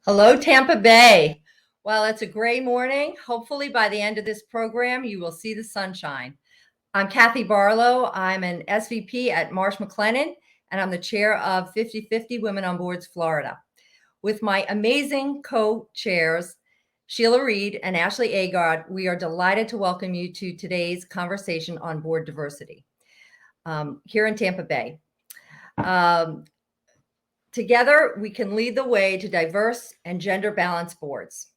Hello, Tampa Bay. Well, it's a gray morning. Hopefully, by the end of this program, you will see the sunshine. I'm Kathy Barlow. I'm an SVP at Marsh McLennan, and I'm the chair of 50/50 Women on Boards Florida. With my amazing co-chairs, Sheila Reed and Ashley Agard, we are delighted to welcome you to today's conversation on board diversity here in Tampa Bay. Together, we can lead the way to diverse and gender balanced boards.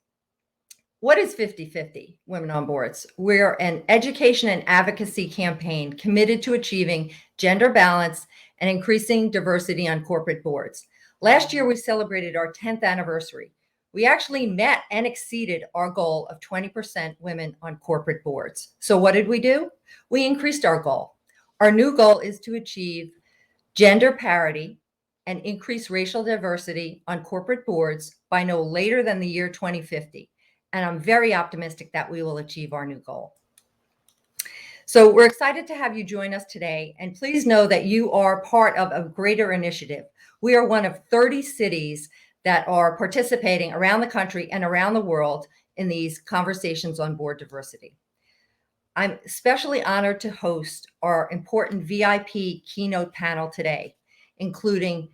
What is 50/50 Women on Boards? We're an education and advocacy campaign committed to achieving gender balance and increasing diversity on corporate boards. Last year, we celebrated our 10th anniversary. We actually met and exceeded our goal of 20% women on corporate boards. So what did we do? We increased our goal. Our new goal is to achieve gender parity and increase racial diversity on corporate boards by no later than the year 2050. And I'm very optimistic that we will achieve our new goal. So we're excited to have you join us today. And please know that you are part of a greater initiative. We are one of 30 cities that are participating around the country and around the world in these conversations on board diversity. I'm especially honored to host our important VIP keynote panel today, including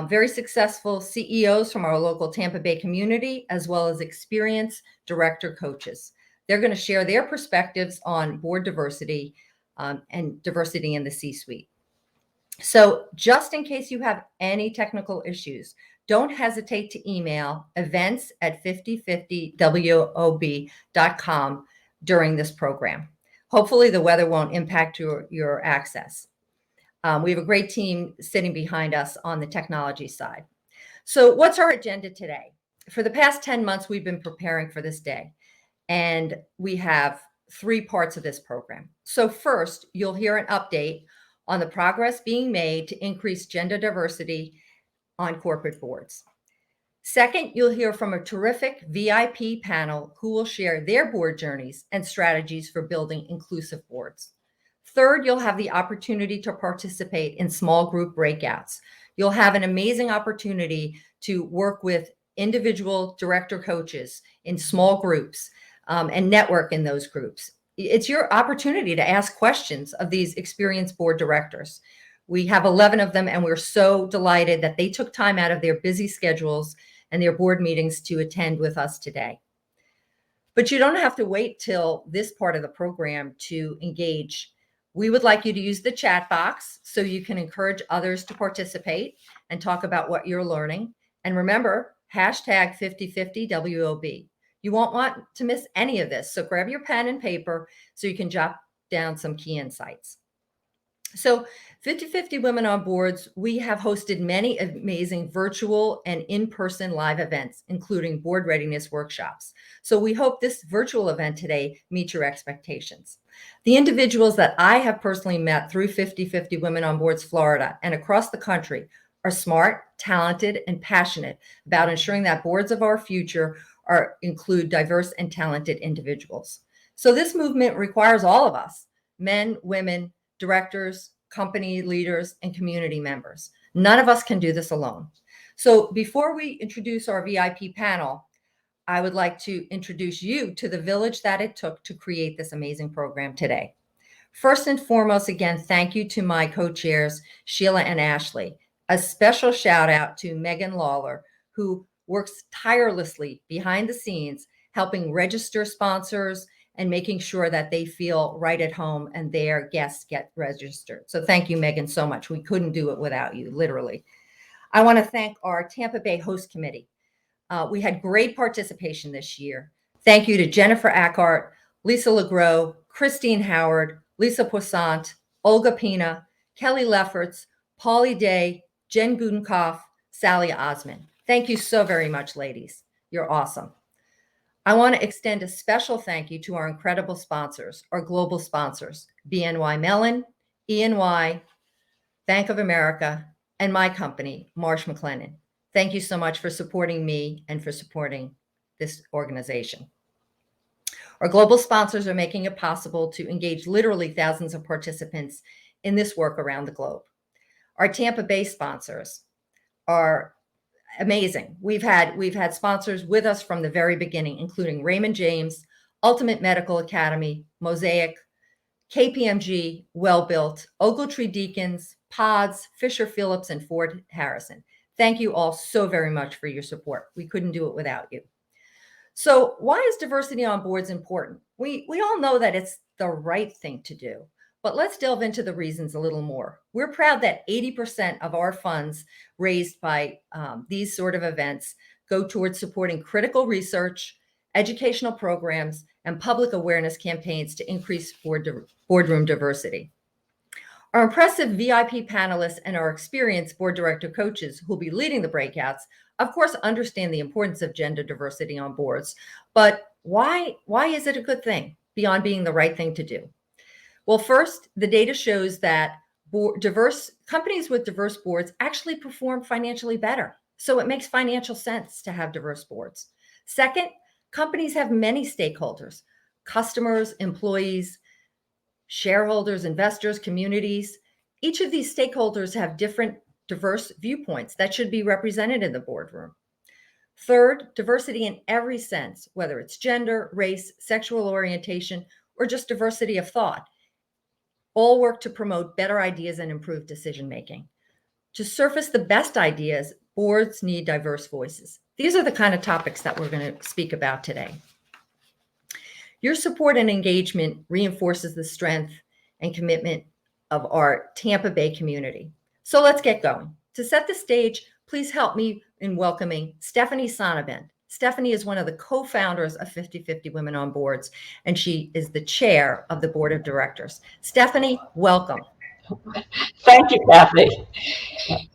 very successful CEOs from our local Tampa Bay community, as well as experienced director coaches. They're going to share their perspectives on board diversity and diversity in the C-suite. So just in case you have any technical issues, don't hesitate to email events@5050wob.com during this program. Hopefully the weather won't impact your access. We have a great team sitting behind us on the technology side. So what's our agenda today? For the past 10 months, we've been preparing for this day, and we have 3 parts of this program. So first, you'll hear an update on the progress being made to increase gender diversity on corporate boards. Second, you'll hear from a terrific VIP panel who will share their board journeys and strategies for building inclusive boards. Third, you'll have the opportunity to participate in small group breakouts. You'll have an amazing opportunity to work with individual director coaches in small groups and network in those groups. It's your opportunity to ask questions of these experienced board directors. We have 11 of them, and we're so delighted that they took time out of their busy schedules and their board meetings to attend with us today. But you don't have to wait till this part of the program to engage. We would like you to use the chat box so you can encourage others to participate and talk about what you're learning. And remember, hashtag 5050WOB. You won't want to miss any of this. So grab your pen and paper so you can jot down some key insights. So 50/50 Women on Boards, we have hosted many amazing virtual and in-person live events, including board readiness workshops. So we hope this virtual event today meets your expectations. The individuals that I have personally met through 50/50 Women on Boards Florida and across the country are smart, talented, and passionate about ensuring that boards of our future include diverse and talented individuals. So this movement requires all of us, men, women, directors, company leaders, and community members. None of us can do this alone. So before we introduce our VIP panel, I would like to introduce you to the village that it took to create this amazing program today. First and foremost, again, thank you to my co-chairs, Sheila and Ashley. A special shout out to Megan Lawler, who works tirelessly behind the scenes, helping register sponsors and making sure that they feel right at home and their guests get registered. So thank you, Megan, so much. We couldn't do it without you, literally. I want to thank our Tampa Bay Host Committee. We had great participation this year. Thank you to Jennifer Ackart, Lisa LeGros, Christine Howard, Lisa Poissant, Olga Pina, Kelly Lefferts, Paulie Day, Jen Gudenkoff, Sally Osman. Thank you so very much, ladies. You're awesome. I want to extend a special thank you to our incredible sponsors, our global sponsors, BNY Mellon, E&Y, Bank of America, and my company, Marsh McLennan. Thank you so much for supporting me and for supporting this organization. Our global sponsors are making it possible to engage literally thousands of participants in this work around the globe. Our Tampa Bay sponsors are amazing. We've had sponsors with us from the very beginning, including Raymond James, Ultimate Medical Academy, Mosaic, KPMG, Well-Built, Ogletree Deacons, Pods, Fisher Phillips, and Ford Harrison. Thank you all so very much for your support. We couldn't do it without you. So why is diversity on boards important? We all know that it's the right thing to do, but let's delve into the reasons a little more. We're proud that 80% of our funds raised by these sort of events go towards supporting critical research, educational programs, and public awareness campaigns to increase boardroom diversity. Our impressive VIP panelists and our experienced board director coaches who'll be leading the breakouts, of course, understand the importance of gender diversity on boards. But why is it a good thing beyond being the right thing to do? Well, first, the data shows that diverse companies with diverse boards actually perform financially better. So it makes financial sense to have diverse boards. Second, companies have many stakeholders: customers, employees, shareholders, investors, communities. Each of these stakeholders have different diverse viewpoints that should be represented in the boardroom. Third, diversity in every sense, whether it's gender, race, sexual orientation, or just diversity of thought, all work to promote better ideas and improve decision-making. To surface the best ideas, boards need diverse voices. These are the kind of topics that we're going to speak about today. Your support and engagement reinforces the strength and commitment of our Tampa Bay community. So let's get going. To set the stage, please help me in welcoming Stephanie Sonnabend. Stephanie is one of the co-founders of 50/50 Women on Boards, and she is the chair of the board of directors. Stephanie, welcome. Thank you, Kathy.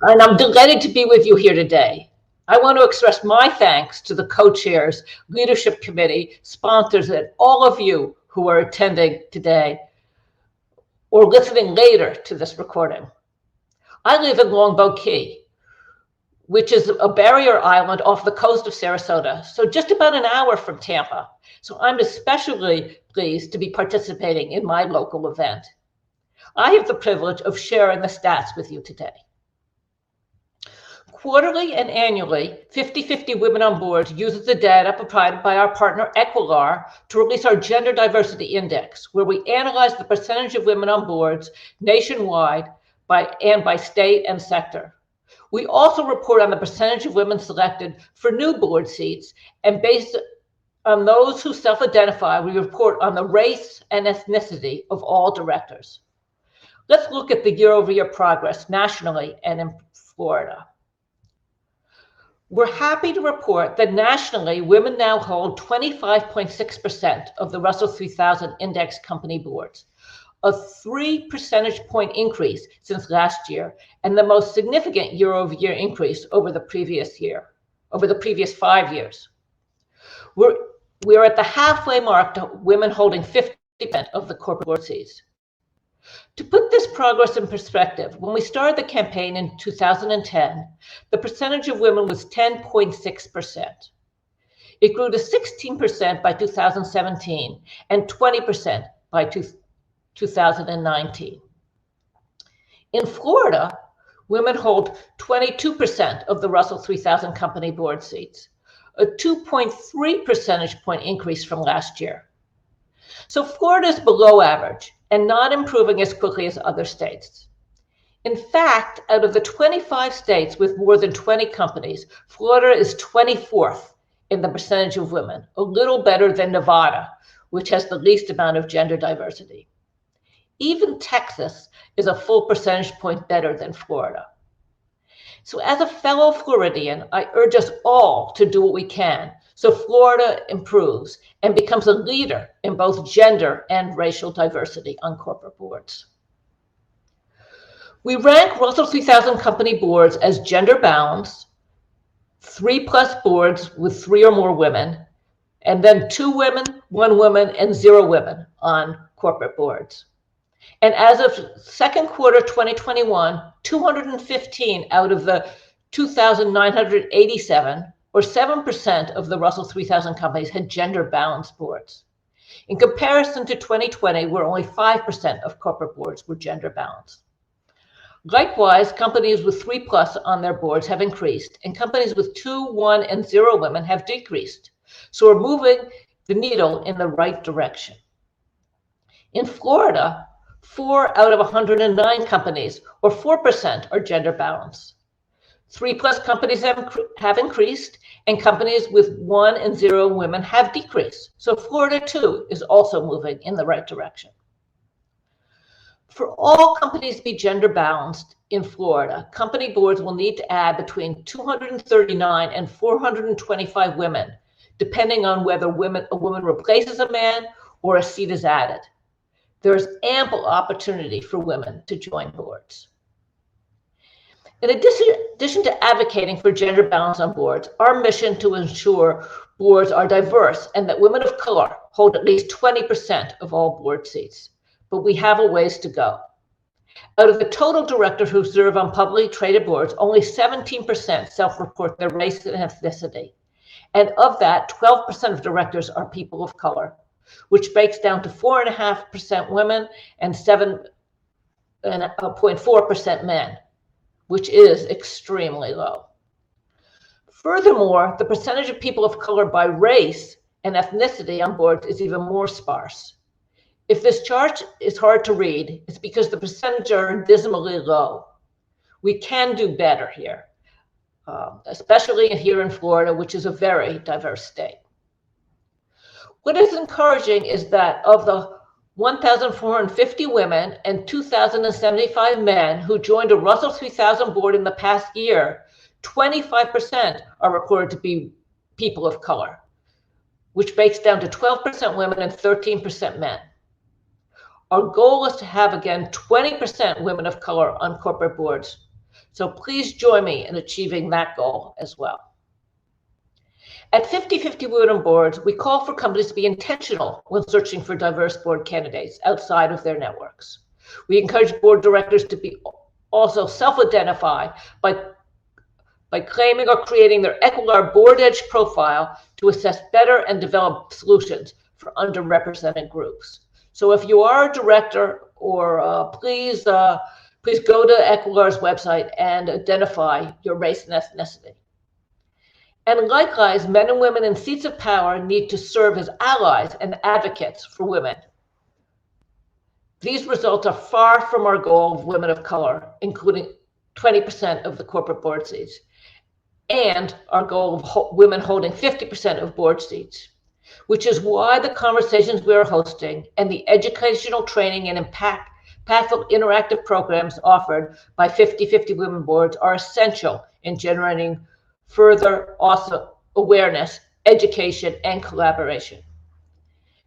And I'm delighted to be with you here today. I want to express my thanks to the co-chairs, leadership committee, sponsors, and all of you who are attending today or listening later to this recording. I live in Longboat Key, which is a barrier island off the coast of Sarasota, so just about an hour from Tampa. So I'm especially pleased to be participating in my local event. I have the privilege of sharing the stats with you today. Quarterly and annually, 50/50 Women on Boards uses the data provided by our partner Equilar to release our Gender Diversity Index, where we analyze the percentage of women on boards nationwide by state and sector. We also report on the percentage of women selected for new board seats, and based on those who self-identify, we report on the race and ethnicity of all directors. Let's look at the year-over-year progress nationally and in Florida. We're happy to report that nationally, women now hold 25.6% of the Russell 3000 Index company boards, a 3 percentage point increase since last year, and the most significant year-over-year increase over the previous 5 years. We're at the halfway mark to women holding 50% of the corporate board seats. To put this progress in perspective, when we started the campaign in 2010, the percentage of women was 10.6%. It grew to 16% by 2017 and 20% by 2019. In Florida, women hold 22% of the Russell 3000 company board seats, a 2.3 percentage point increase from last year. So Florida is below average and not improving as quickly as other states. In fact, out of the 25 states with more than 20 companies, Florida is 24th in the percentage of women, a little better than Nevada, which has the least amount of gender diversity. Even Texas is a full percentage point better than Florida. So as a fellow Floridian, I urge us all to do what we can so Florida improves and becomes a leader in both gender and racial diversity on corporate boards. We rank Russell 3000 company boards as gender balanced, 3+ boards with 3 or more women, and then 2 women, 1 woman, and 0 women on corporate boards. And as of second quarter 2021, 215 out of the 2,987, or 7% of the Russell 3000 companies had gender balanced boards. In comparison to 2020, where only 5% of corporate boards were gender balanced. Likewise, companies with 3+ on their boards have increased, and companies with 2, 1, and 0 women have decreased. So we're moving the needle in the right direction. In Florida, 4 out of 109 companies, or 4%, are gender balanced. 3+ companies have increased, and companies with 1 and 0 women have decreased. So Florida, too, is also moving in the right direction. For all companies to be gender balanced in Florida, company boards will need to add between 239 and 425 women, depending on whether a woman replaces a man or a seat is added. There is ample opportunity for women to join boards. In addition to advocating for gender balance on boards, our mission to ensure boards are diverse and that women of color hold at least 20% of all board seats. But we have a ways to go. Out of the total directors who serve on publicly traded boards, only 17% self-report their race and ethnicity. And of that, 12% of directors are people of color, which breaks down to 4.5% women and 7.4% men, which is extremely low. Furthermore, the percentage of people of color by race and ethnicity on boards is even more sparse. If this chart is hard to read, it's because the percentages are dismally low. We can do better here, especially here in Florida, which is a very diverse state. What is encouraging is that of the 1,450 women and 2,075 men who joined a Russell 3000 board in the past year, 25% are reported to be people of color, which breaks down to 12% women and 13% men. Our goal is to have, again, 20% women of color on corporate boards. So please join me in achieving that goal as well. At 50/50 Women on Boards, we call for companies to be intentional when searching for diverse board candidates outside of their networks. We encourage board directors to be also self-identify by claiming or creating their Equilar Board Edge profile to assess better and develop solutions for underrepresented groups. So if you are a director, or please go to Equilar's website and identify your race and ethnicity. And likewise, men and women in seats of power need to serve as allies and advocates for women. These results are far from our goal of women of color, including 20% of the corporate board seats, and our goal of women holding 50% of board seats, which is why the conversations we are hosting and the educational training and impactful interactive programs offered by 50/50 Women Boards are essential in generating further also awareness, education, and collaboration.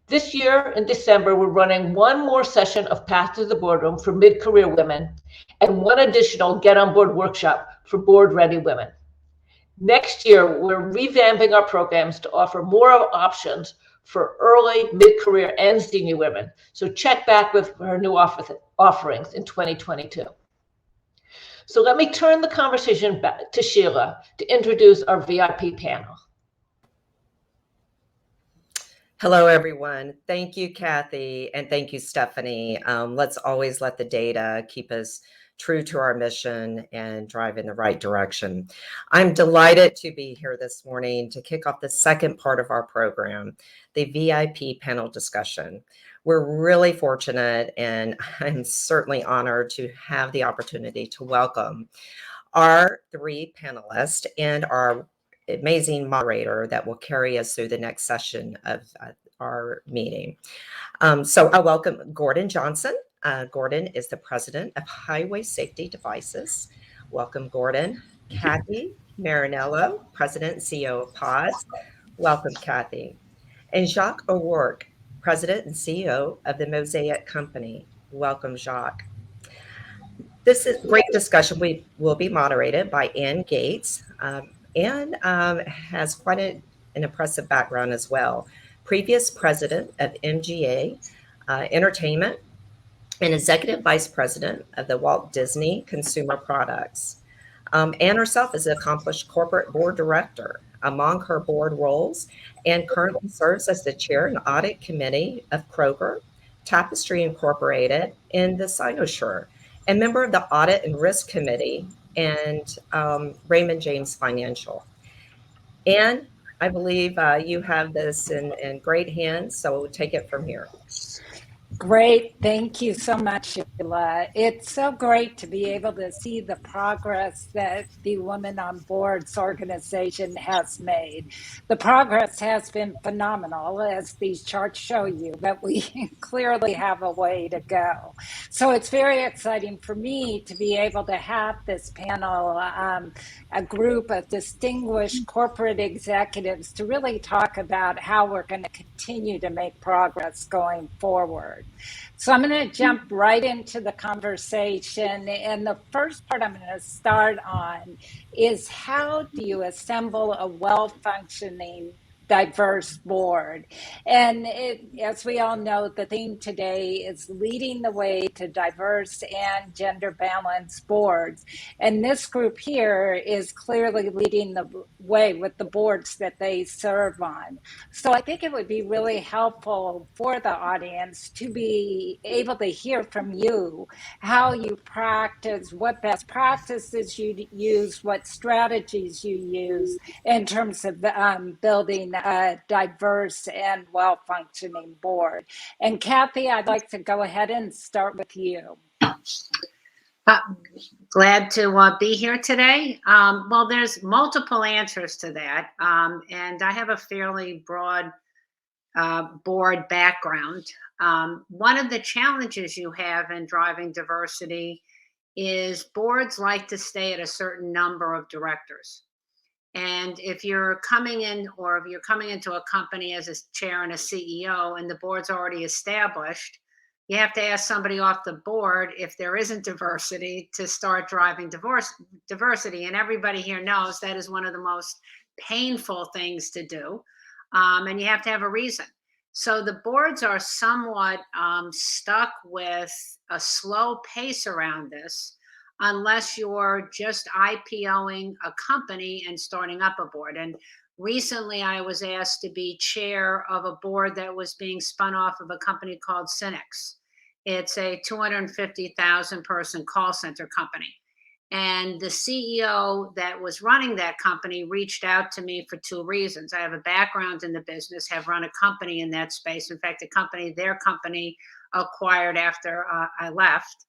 This year in December, we're running one more session of Path to the Boardroom for mid-career women and one additional Get on Board workshop for board-ready women. Next year, we're revamping our programs to offer more options for early, mid-career, and senior women. So check back with our new offerings in 2022. So let me turn the conversation back to Sheila to introduce our VIP panel. Hello, everyone. Thank you, Kathy, and thank you, Stephanie. Let's always let the data keep us true to our mission and drive in the right direction. I'm delighted to be here this morning to kick off the second part of our program, the VIP panel discussion. We're really fortunate, and I'm certainly honored to have the opportunity to welcome our three panelists and our amazing moderator that will carry us through the next session of our meeting. So I welcome Gordon Johnson. Gordon is the president of Highway Safety Devices. Welcome, Gordon. Kathy Marinello, president and CEO of PAWS. Welcome, Kathy. And Jacques O'Rourke, president and CEO of the Mosaic Company. Welcome, Jacques. This is great discussion. We will be moderated by Ann Gates. Ann has quite an impressive background as well. Previous president of MGA Entertainment and executive vice president of the Walt Disney Consumer Products. Ann herself is an accomplished corporate board director. Among her board roles, Ann currently serves as the chair and audit committee of Kroger, Tapestry Incorporated, and the Cynosure. and member of the Audit and Risk Committee and Raymond James Financial. And I believe you have this in great hands, so take it from here. Great. Thank you so much, Sheila. It's so great to be able to see the progress that the Women on Boards organization has made. The progress has been phenomenal, as these charts show you, but we clearly have a way to go. So it's very exciting for me to be able to have this panel, a group of distinguished corporate executives to really talk about how we're going to continue to make progress going forward. So I'm going to jump right into the conversation. And the first part I'm going to start on is, how do you assemble a well-functioning, diverse board? And as we all know, the theme today is leading the way to diverse and gender balanced boards. And this group here is clearly leading the way with the boards that they serve on. So I think it would be really helpful for the audience to be able to hear from you how you practice, what best practices you use, what strategies you use in terms of building a diverse and well-functioning board. And Kathy, I'd like to go ahead and start with you. Glad to be here today. Well, there's multiple answers to that, and I have a fairly broad board background. One of the challenges you have in driving diversity is boards like to stay at a certain number of directors. And if you're coming in, or if you're coming into a company as a chair and a CEO and the board's already established, you have to ask somebody off the board, if there isn't diversity, to start driving diversity. And everybody here knows that is one of the most painful things to do. And you have to have a reason. So the boards are somewhat stuck with a slow pace around this, unless you're just IPOing a company and starting up a board. And recently I was asked to be chair of a board that was being spun off of a company called Cynics. It's a 250,000 person call center company. And the CEO that was running that company reached out to me for two reasons. I have a background in the business, have run a company in that space. In fact, their company acquired after I left.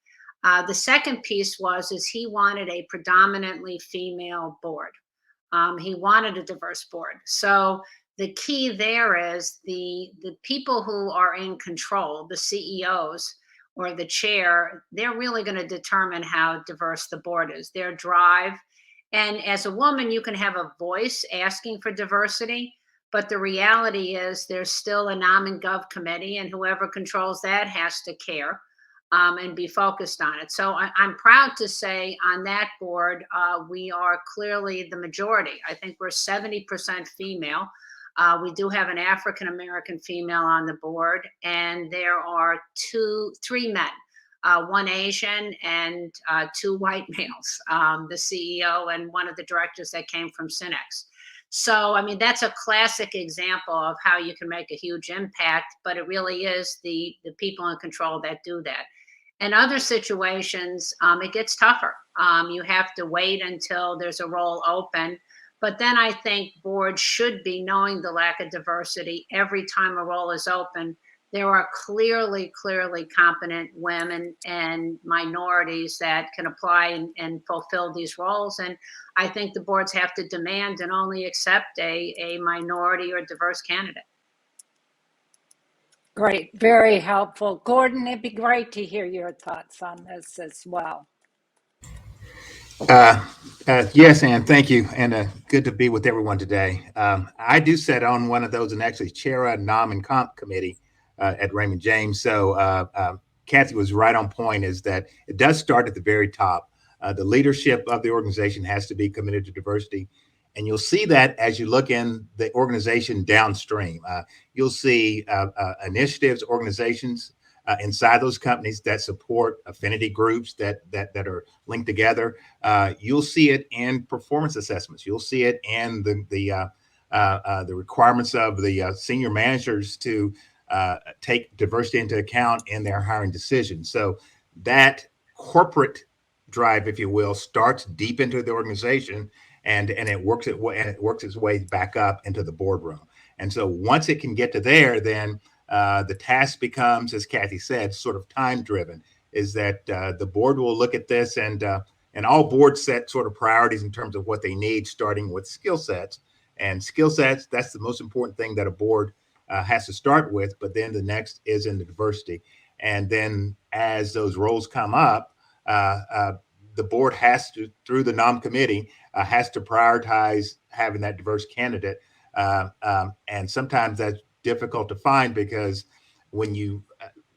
The second piece is he wanted a predominantly female board. He wanted a diverse board. So the key there is the people who are in control, the CEOs or the chair, they're really going to determine how diverse the board is, their drive. And as a woman, you can have a voice asking for diversity, but the reality is there's still a nom and gov committee, and whoever controls that has to care and be focused on it. So I'm proud to say on that board, we are clearly the majority. I think we're 70% female. We do have an African-American female on the board, and there are three men, one Asian and two white males, the CEO and one of the directors that came from Cynics. So, I mean, that's a classic example of how you can make a huge impact, but it really is the people in control that do that. In other situations, it gets tougher. You have to wait until there's a role open. But then I think boards should be knowing the lack of diversity every time a role is open. There are clearly competent women and minorities that can apply and fulfill these roles. And I think the boards have to demand and only accept a minority or diverse candidate. Great, very helpful. Gordon, it'd be great to hear your thoughts on this as well. Yes, Ann, thank you. And good to be with everyone today. I do sit on one of those and actually chair a nom and comp committee at Raymond James. So Kathy was right on point, is that it does start at the very top. The leadership of the organization has to be committed to diversity. And you'll see that as you look in the organization downstream. You'll see initiatives, organizations inside those companies that support affinity groups that are linked together. You'll see it in performance assessments. You'll see it in the requirements of the senior managers to take diversity into account in their hiring decisions. So that corporate drive, if you will, starts deep into the organization, and it works its way back up into the boardroom. And so once it can get to there, then the task becomes, as Kathy said, sort of time driven. Is that the board will look at this, and all boards set sort of priorities in terms of what they need, starting with skill sets. And skill sets, that's the most important thing that a board has to start with. But then the next is in the diversity. And then as those roles come up, the board has to, through the NOM committee, has to prioritize having that diverse candidate. And sometimes that's difficult to find, because when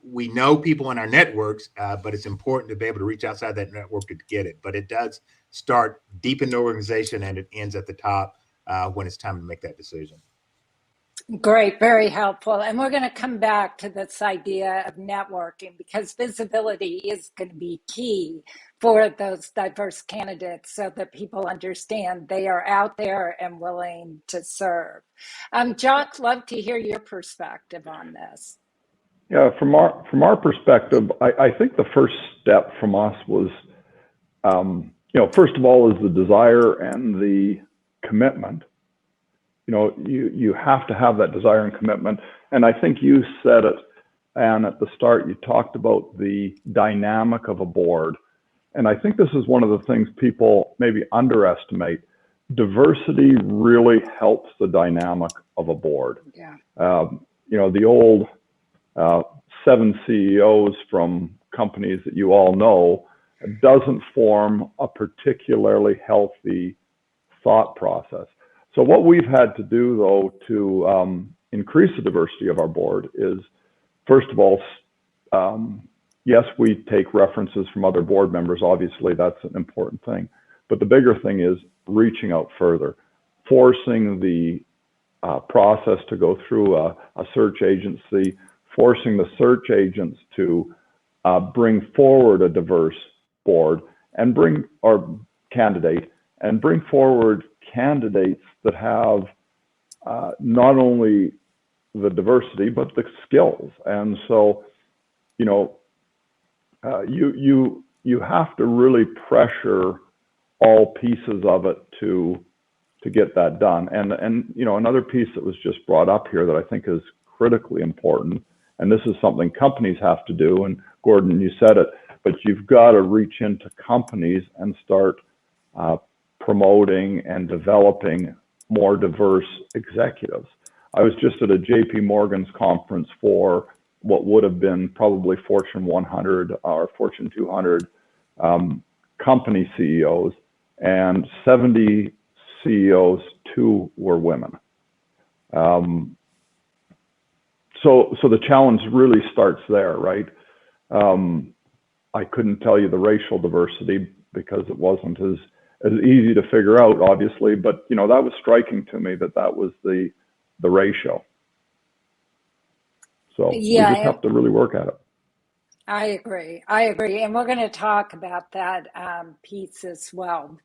we know people in our networks, but it's important to be able to reach outside that network to get it. But it does start deep in the organization, and it ends at the top when it's time to make that decision. Great, very helpful. And we're going to come back to this idea of networking, because visibility is going to be key for those diverse candidates, so that people understand they are out there and willing to serve. Jock, love to hear your perspective on this. Yeah, from our perspective, I think the first step from us was, first of all, is the desire and the commitment. You have to have that desire and commitment. And I think you said it, and at the start, you talked about the dynamic of a board. And I think this is one of the things people maybe underestimate. Diversity really helps the dynamic of a board. Yeah. The old 7 CEOs from companies that you all know doesn't form a particularly healthy thought process. So what we've had to do, though, to increase the diversity of our board is, first of all, yes, we take references from other board members. Obviously, that's an important thing. But the bigger thing is reaching out further, forcing the process to go through a search agency, forcing the search agents to bring forward a diverse board and bring forward candidates that have not only the diversity but the skills. And so, you have to really pressure all pieces of it to get that done. And another piece that was just brought up here that I think is critically important, and this is something companies have to do, and Gordon, you said it, but you've got to reach into companies and start promoting and developing more diverse executives. I was just at a JP Morgan's conference for what would have been probably Fortune 100 or Fortune 200 company CEOs, and 70 CEOs, 2 were women. So the challenge really starts there, right? I couldn't tell you the racial diversity because it wasn't as easy to figure out, obviously, but that was striking to me that was the ratio. So Yeah, we just have to really work at it. I agree. And we're going to talk about that piece as well,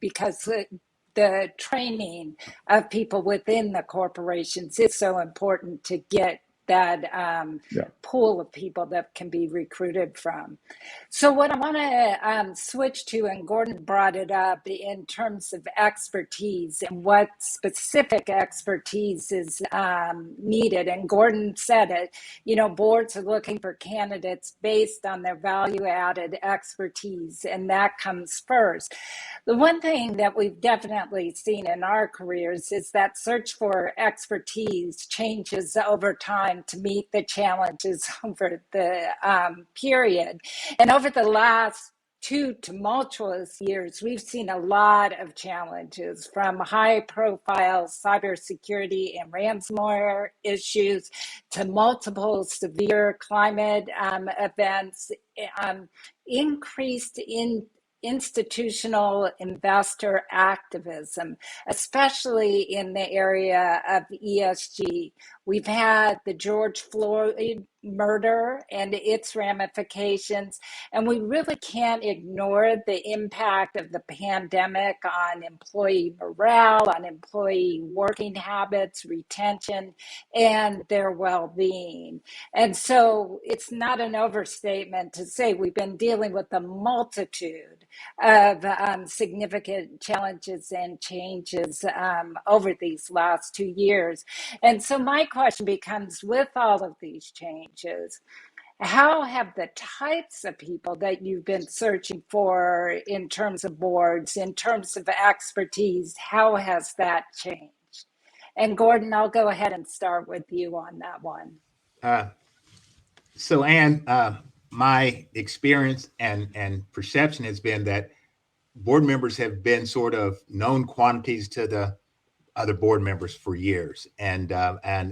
because the training of people within the corporations is so important to get that pool of people that can be recruited from. So what I want to switch to, and Gordon brought it up in terms of expertise and what specific expertise is needed. And Gordon said it, boards are looking for candidates based on their value-added expertise, and that comes first. The one thing that we've definitely seen in our careers is that search for expertise changes over time to meet the challenges over the period. And over the last 2 tumultuous years, we've seen a lot of challenges, from high-profile cybersecurity and ransomware issues to multiple severe climate events, increased institutional investor activism, especially in the area of ESG. We've had the George Floyd murder and its ramifications. And we really can't ignore the impact of the pandemic on employee morale, on employee working habits, retention, and their well-being. And so it's not an overstatement to say we've been dealing with a multitude of significant challenges and changes over these last 2 years. And so my question becomes, with all of these changes, how have the types of people that you've been searching for in terms of boards, in terms of expertise, how has that changed? And Gordon, I'll go ahead and start with you on that one. So, Ann, my experience and perception has been that board members have been sort of known quantities to the other board members for years, and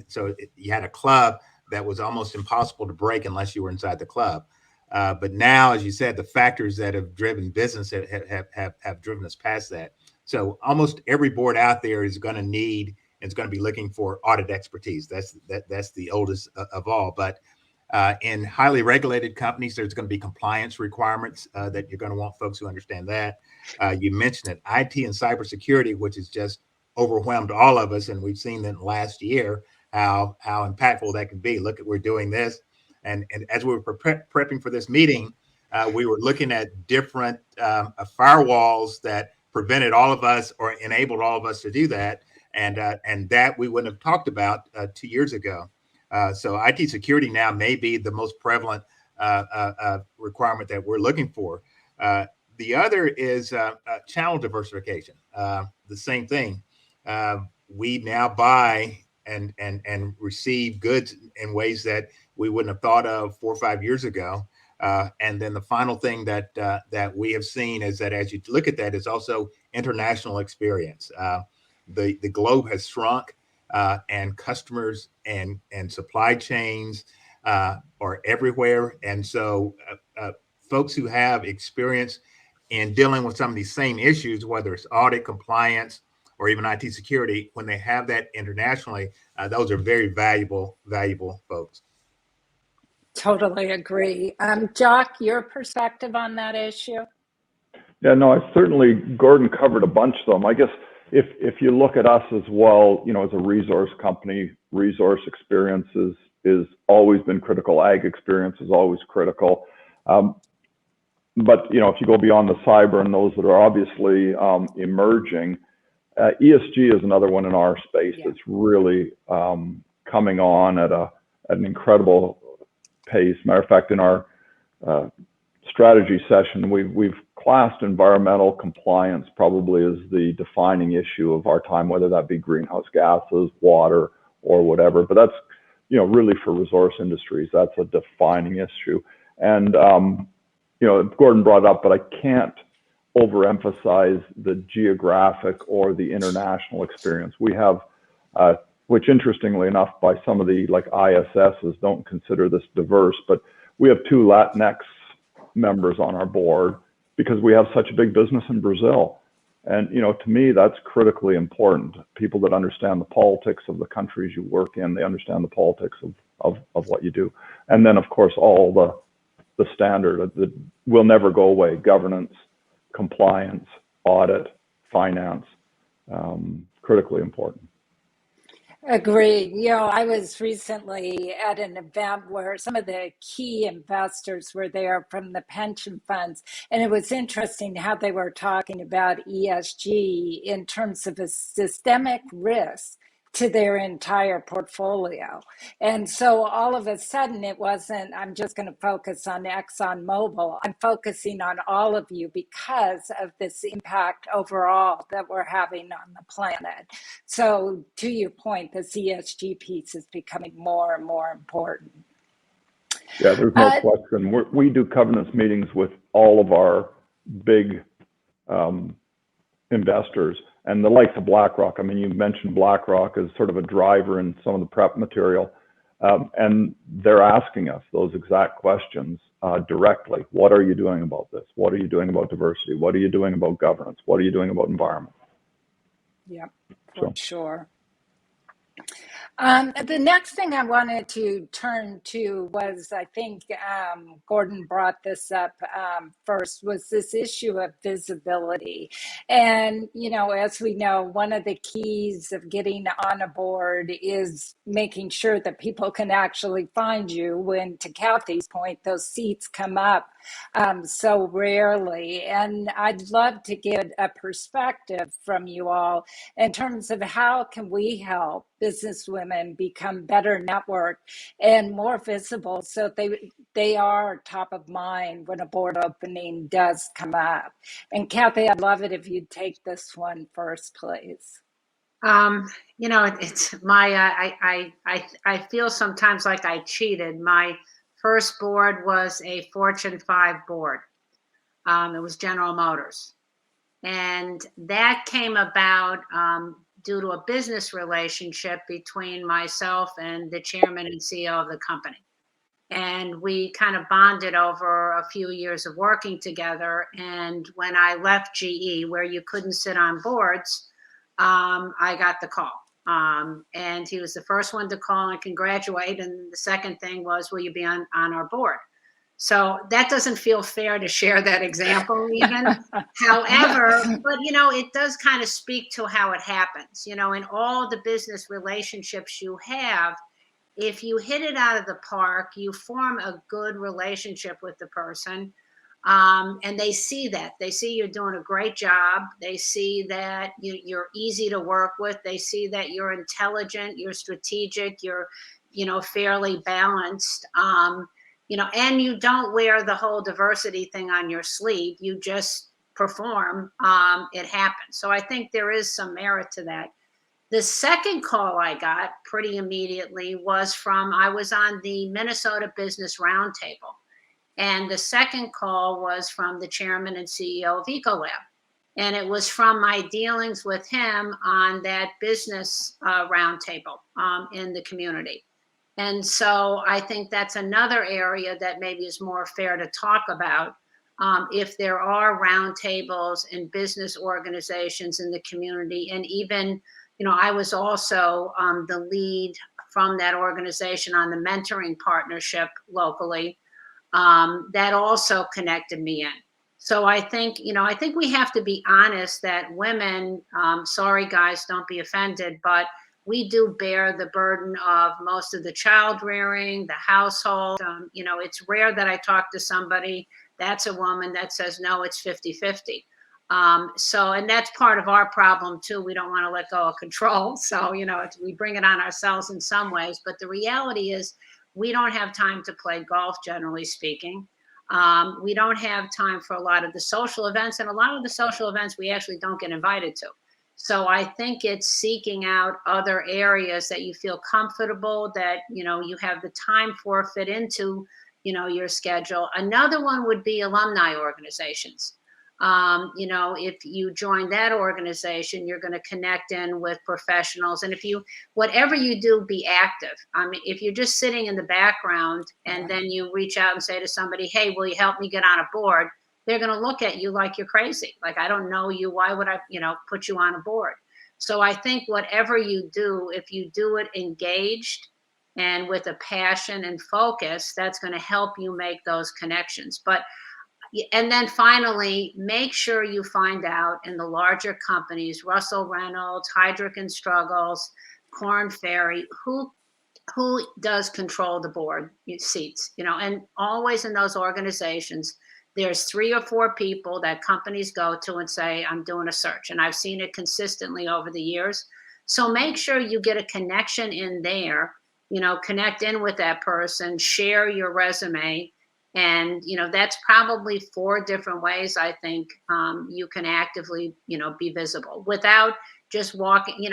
so you had a club that was almost impossible to break unless you were inside the club. But now, as you said, the factors that have driven business have driven us past that. So almost every board out there is going to need and is going to be looking for audit expertise. That's the oldest of all. But in highly regulated companies, there's going to be compliance requirements that you're going to want folks who understand that. You mentioned it, IT and cybersecurity, which is just overwhelmed all of us, and we've seen that last year how impactful that can be. Look, we're doing this, and as we were prepping for this meeting, we were looking at different firewalls that prevented all of us or enabled all of us to do that, and that we wouldn't have talked about 2 years ago. So IT security now may be the most prevalent requirement that we're looking for. The other is channel diversification. The same thing. We now buy and receive goods in ways that we wouldn't have thought of 4 or 5 years ago. And then the final thing that we have seen is that as you look at that, is also international experience. The globe has shrunk, and customers and supply chains are everywhere. And so folks who have experience in dealing with some of these same issues, whether it's audit, compliance, or even IT security, when they have that internationally, those are very valuable folks. Totally agree. Jock, your perspective on that issue? Yeah, no, Gordon covered a bunch of them. I guess if you look at us as well, as a resource company, resource experience is always been critical. Ag experience is always critical. But, if you go beyond the cyber and those that are obviously emerging, ESG is another one in our space that's really coming on at an incredible pace. Matter of fact, in our strategy session, we've classed environmental compliance probably as the defining issue of our time, whether that be greenhouse gases, water, or whatever. But that's really for resource industries, that's a defining issue. And Gordon brought it up, but I can't overemphasize the geographic or the international experience. We have, which interestingly enough, by some of the ISSs don't consider this diverse, but we have 2 Latinx members on our board because we have such a big business in Brazil. And, to me, that's critically important. People that understand the politics of the countries you work in, they understand the politics of what you do. And then, of course, all the standard that will never go away: governance, compliance, audit, finance, critically important. Agreed. I was recently at an event where some of the key investors were there from the pension funds, and it was interesting how they were talking about ESG in terms of a systemic risk to their entire portfolio. And so all of a sudden it wasn't, I'm just going to focus on ExxonMobil. I'm focusing on all of you because of this impact overall that we're having on the planet. So to your point, this ESG piece is becoming more and more important. Yeah, there's no question. We do governance meetings with all of our big investors, and the likes of BlackRock. I mean, you mentioned BlackRock as sort of a driver in some of the prep material, and they're asking us those exact questions directly. What are you doing about this? What are you doing about diversity? What are you doing about governance? What are you doing about environment? Yeah, for sure. The next thing I wanted to turn to was, I think Gordon brought this up first, was this issue of visibility. And, as we know, one of the keys of getting on a board is making sure that people can actually find you when, to Kathy's point, those seats come up so rarely. And I'd love to get a perspective from you all in terms of how can we help business women become better networked and more visible so they are top of mind when a board opening does come up. And Kathy, I'd love it if you'd take this one first, please. It's my I feel sometimes like I cheated. My first board was a Fortune 5 board. It was General Motors. And that came about due to a business relationship between myself and the chairman and CEO of the company. And we kind of bonded over a few years of working together. And when I left GE, where you couldn't sit on boards, I got the call. And he was the first one to call and congratulate. And the second thing was, will you be on our board? So that doesn't feel fair to share that example even. However, but it does kind of speak to how it happens. In all the business relationships you have, if you hit it out of the park, you form a good relationship with the person. And they see that. They see you're doing a great job. They see that you're easy to work with. They see that you're intelligent, you're strategic, you're, fairly balanced. And you don't wear the whole diversity thing on your sleeve. You just perform. It happens. So I think there is some merit to that. The second call I got pretty immediately was I was on the Minnesota Business Roundtable. And the second call was from the chairman and CEO of Ecolab. And it was from my dealings with him on that business roundtable in the community. And so I think that's another area that maybe is more fair to talk about. If there are roundtables in business organizations in the community, and even, I was also the lead from that organization on the mentoring partnership locally. That also connected me in. So I think we have to be honest that women, sorry guys, don't be offended, but we do bear the burden of most of the child rearing, the household. It's rare that I talk to somebody that's a woman that says, no, it's 50-50. And that's part of our problem too. We don't want to let go of control. So, we bring it on ourselves in some ways, but the reality is we don't have time to play golf, generally speaking. We don't have time for a lot of the social events, and a lot of the social events we actually don't get invited to. So I think it's seeking out other areas that you feel comfortable, that, you have the time for, fit into, your schedule. Another one would be alumni organizations. If you join that organization, you're going to connect in with professionals. And whatever you do, be active. I mean, if you're just sitting in the background and then you reach out and say to somebody, hey, will you help me get on a board? They're going to look at you like you're crazy. Like, I don't know you. Why would I, put you on a board? So I think whatever you do, if you do it engaged and with a passion and focus, that's going to help you make those connections. And then finally, make sure you find out in the larger companies, Russell Reynolds, Heidrick and Struggles, Korn Ferry, who does control the board seats, and always in those organizations, there's 3 or 4 people that companies go to and say, I'm doing a search. And I've seen it consistently over the years. So make sure you get a connection in there, connect in with that person, share your resume. And, that's probably 4 different ways I think you can actively, be visible without just walking.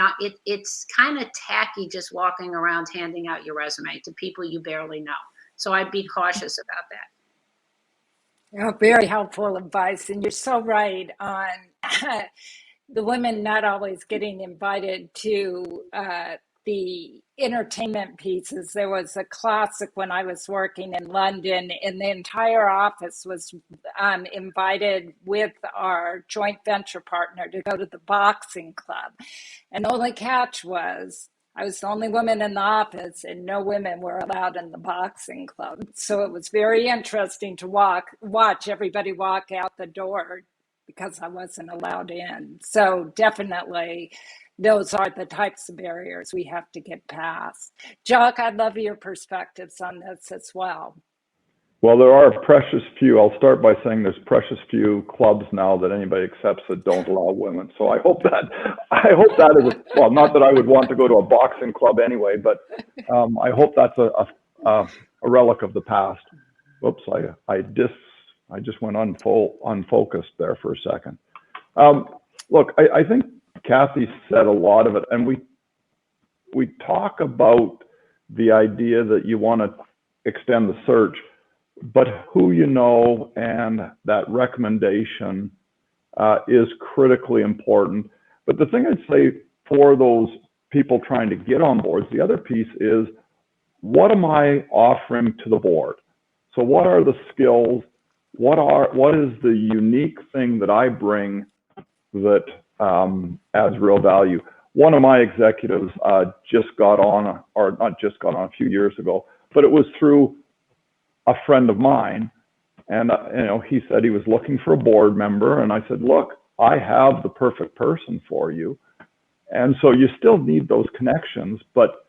It's kind of tacky just walking around handing out your resume to people you barely know. So I'd be cautious about that. Very helpful advice. And you're so right on the women not always getting invited to the entertainment pieces. There was a classic when I was working in London, and the entire office was invited with our joint venture partner to go to the boxing club. And the only catch was I was the only woman in the office, and no women were allowed in the boxing club. So it was very interesting to watch everybody walk out the door because I wasn't allowed in. So definitely, those are the types of barriers we have to get past. Jock, I'd love your perspectives on this as well. Well, there are precious few. I'll start by saying there's precious few clubs now that anybody accepts that don't allow women. So I hope that is well, not that I would want to go to a boxing club anyway, but I hope that's a relic of the past. Whoops, I just went unfocused there for a second. Look, I think Kathy said a lot of it, and we talk about the idea that you want to extend the search, but who you know and that recommendation is critically important. But the thing I'd say for those people trying to get on boards, the other piece is, what am I offering to the board? So what are the skills? What is the unique thing that I bring that adds real value? One of my executives just got on, or not just got on, a few years ago, but it was through a friend of mine. And he said he was looking for a board member, and I said, look, I have the perfect person for you. And so you still need those connections, but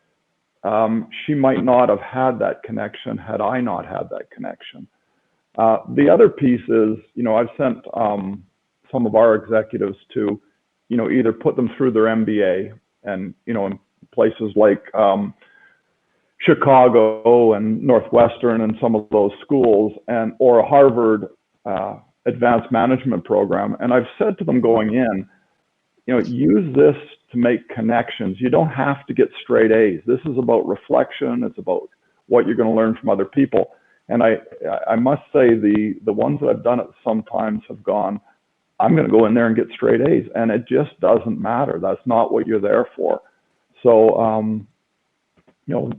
she might not have had that connection had I not had that connection. The other piece is, I've sent some of our executives to, either put them through their MBA, and, in places like Chicago and Northwestern and some of those schools, or a Harvard advanced management program. And I've said to them going in, use this to make connections. You don't have to get straight A's. This is about reflection. It's about what you're going to learn from other people. And I must say the ones that I've done it sometimes have gone, I'm going to go in there and get straight A's. And it just doesn't matter. That's not what you're there for. So,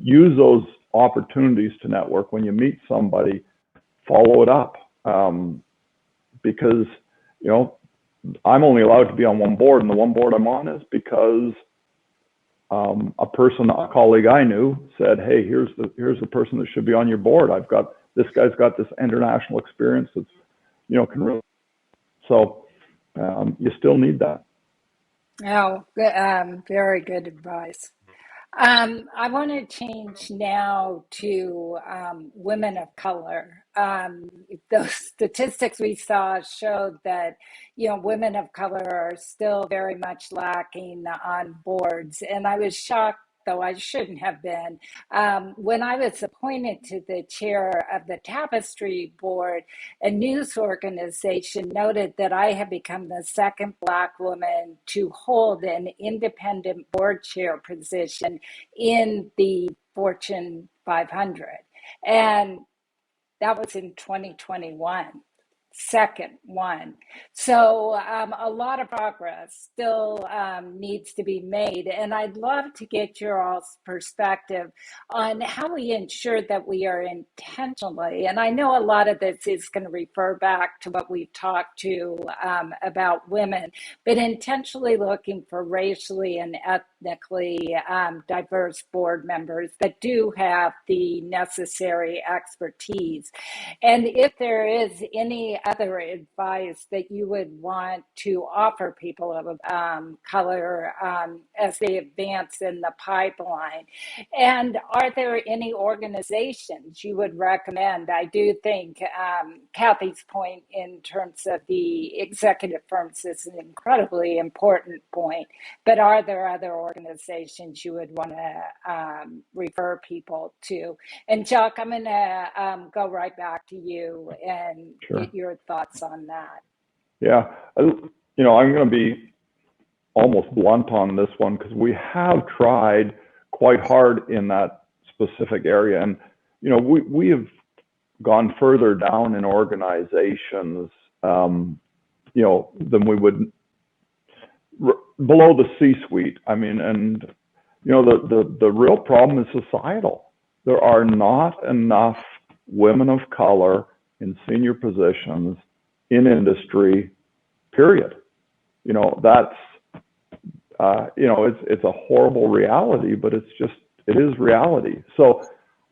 use those opportunities to network. When you meet somebody, follow it up. Because, I'm only allowed to be on one board, and the one board I'm on is because a colleague I knew said, hey, here's the person that should be on your board. This guy's got this international experience that's, can really, so you still need that. Oh, very good advice. I want to change now to women of color. Those statistics we saw showed that, women of color are still very much lacking on boards. And I was shocked, though I shouldn't have been, when I was appointed to the chair of the Tapestry Board. A news organization noted that I had become the second Black woman to hold an independent board chair position in the Fortune 500. And that was in 2021. Second one. So a lot of progress still needs to be made. And I'd love to get your all's perspective on how we ensure that we are intentionally, and I know a lot of this is going to refer back to what we've talked to about women, but intentionally looking for racially and ethnically diverse board members that do have the necessary expertise. And if there is any other advice that you would want to offer people of color as they advance in the pipeline? And are there any organizations you would recommend? I do think Kathy's point in terms of the executive firms is an incredibly important point, but are there other organizations you would want to refer people to? And Chuck, I'm going to go right back to you and get your thoughts on that. Yeah, I'm going to be almost blunt on this one, because we have tried quite hard in that specific area. And, we have gone further down in organizations, than we would below the C-suite. I mean, and, the real problem is societal. There are not enough women of color in senior positions in industry, period. That's it's a horrible reality, but it is reality. So,